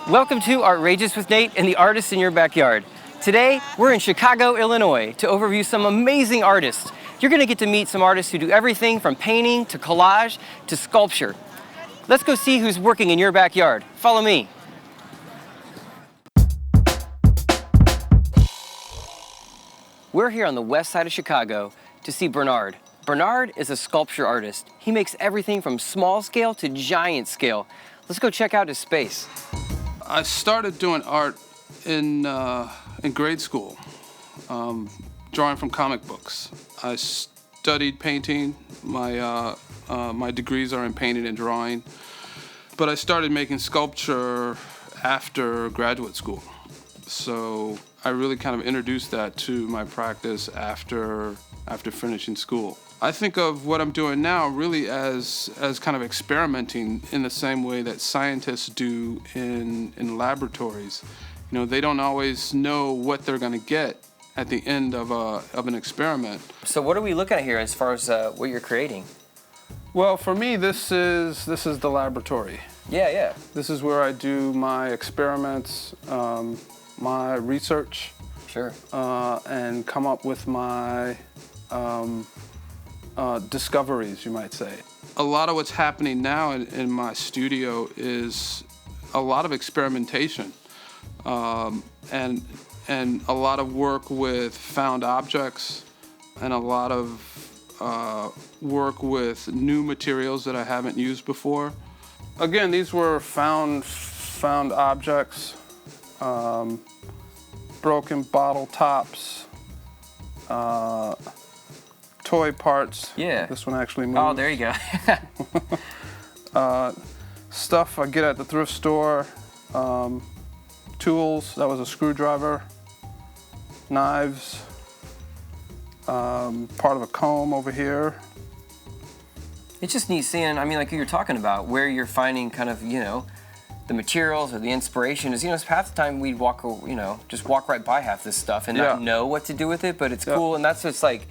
Welcome to Artrageous with Nate and the artists in your backyard. Today, we're in Chicago, Illinois to overview some amazing artists. You're gonna get to meet some artists who do everything from painting to collage to sculpture. Let's go see who's working in your backyard. Follow me. We're here on the west side of Chicago to see Benard. Benard is a sculpture artist. He makes everything from small scale to giant scale. Let's go check out his space. I started doing art in grade school, drawing from comic books. I studied painting. My degrees are in painting and drawing. But I started making sculpture after graduate school. So I really kind of introduced that to my practice after finishing school. I think of what I'm doing now really as kind of experimenting in the same way that scientists do in laboratories. You know, they don't always know what they're going to get at the end of an experiment. So what are we looking at here as far as what you're creating? Well, for me, this is the laboratory. Yeah. This is where I do my experiments, my research. Sure. And come up with my discoveries, you might say. A lot of what's happening now in my studio is a lot of experimentation and a lot of work with found objects and a lot of work with new materials that I haven't used before. Again, these were found objects, broken bottle tops, toy parts. Yeah. This one actually moves. Oh, there you go. Stuff I get at the thrift store. Tools. That was a screwdriver. Knives. Part of a comb over here. It's just neat seeing, I mean, like you were talking about, where you're finding kind of, you know, the materials or the inspiration is, you know, half the time we'd walk, you know, just walk right by half this stuff and not know what to do with it, but it's cool, and that's what's like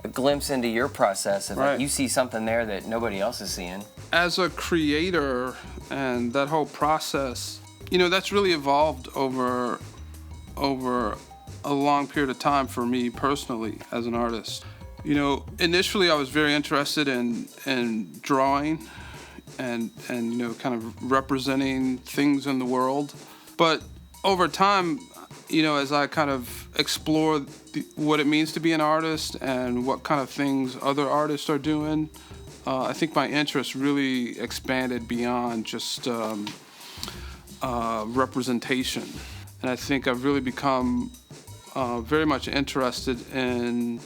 a glimpse into your process of like you see something there that nobody else is seeing. As a creator and that whole process, you know, that's really evolved over a long period of time for me personally as an artist. You know, initially I was very interested in drawing and you know, kind of representing things in the world. But over time, you know, as I kind of explore what it means to be an artist and what kind of things other artists are doing, I think my interest really expanded beyond just representation. And I think I've really become very much interested in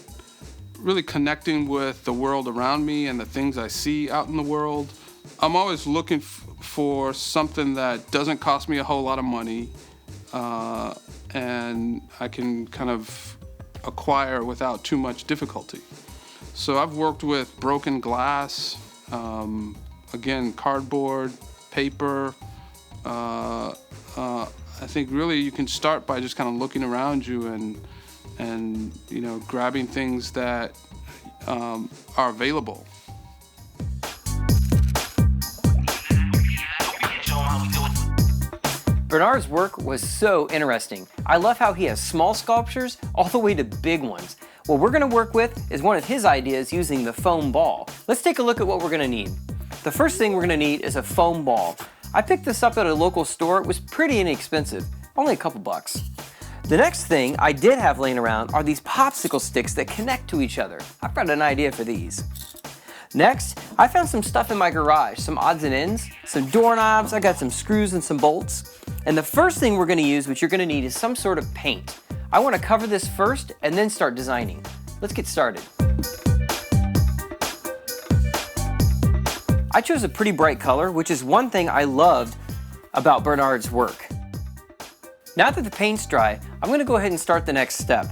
really connecting with the world around me and the things I see out in the world. I'm always looking for something that doesn't cost me a whole lot of money and I can kind of acquire without too much difficulty. So I've worked with broken glass, again, cardboard, paper. I think really you can start by just kind of looking around you and you know, grabbing things that are available. Benard's work was so interesting. I love how he has small sculptures all the way to big ones. What we're gonna work with is one of his ideas using the foam ball. Let's take a look at what we're gonna need. The first thing we're gonna need is a foam ball. I picked this up at a local store. It was pretty inexpensive, only a couple bucks. The next thing I did have laying around are these popsicle sticks that connect to each other. I've got an idea for these. Next, I found some stuff in my garage, some odds and ends, some doorknobs, I got some screws and some bolts. And the first thing we're gonna use, what you're gonna need, is some sort of paint. I wanna cover this first and then start designing. Let's get started. I chose a pretty bright color, which is one thing I loved about Benard's work. Now that the paint's dry, I'm gonna go ahead and start the next step.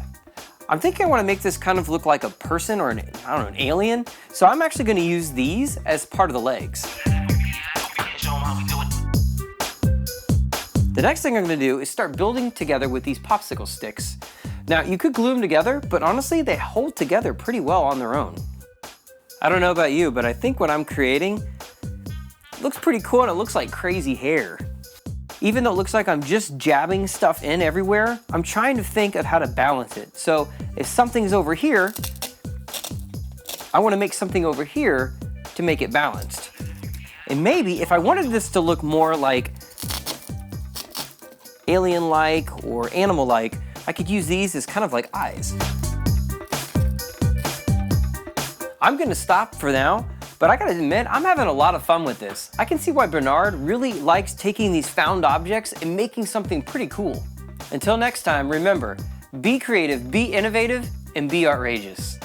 I'm thinking I wanna make this kind of look like a person or an alien, so I'm actually gonna use these as part of the legs. The next thing I'm gonna do is start building together with these popsicle sticks. Now, you could glue them together, but honestly, they hold together pretty well on their own. I don't know about you, but I think what I'm creating looks pretty cool and it looks like crazy hair. Even though it looks like I'm just jabbing stuff in everywhere, I'm trying to think of how to balance it. So if something's over here, I want to make something over here to make it balanced. And maybe if I wanted this to look more like alien-like or animal-like, I could use these as kind of like eyes. I'm gonna stop for now, but I gotta admit, I'm having a lot of fun with this. I can see why Benard really likes taking these found objects and making something pretty cool. Until next time, remember, be creative, be innovative, and be artrageous.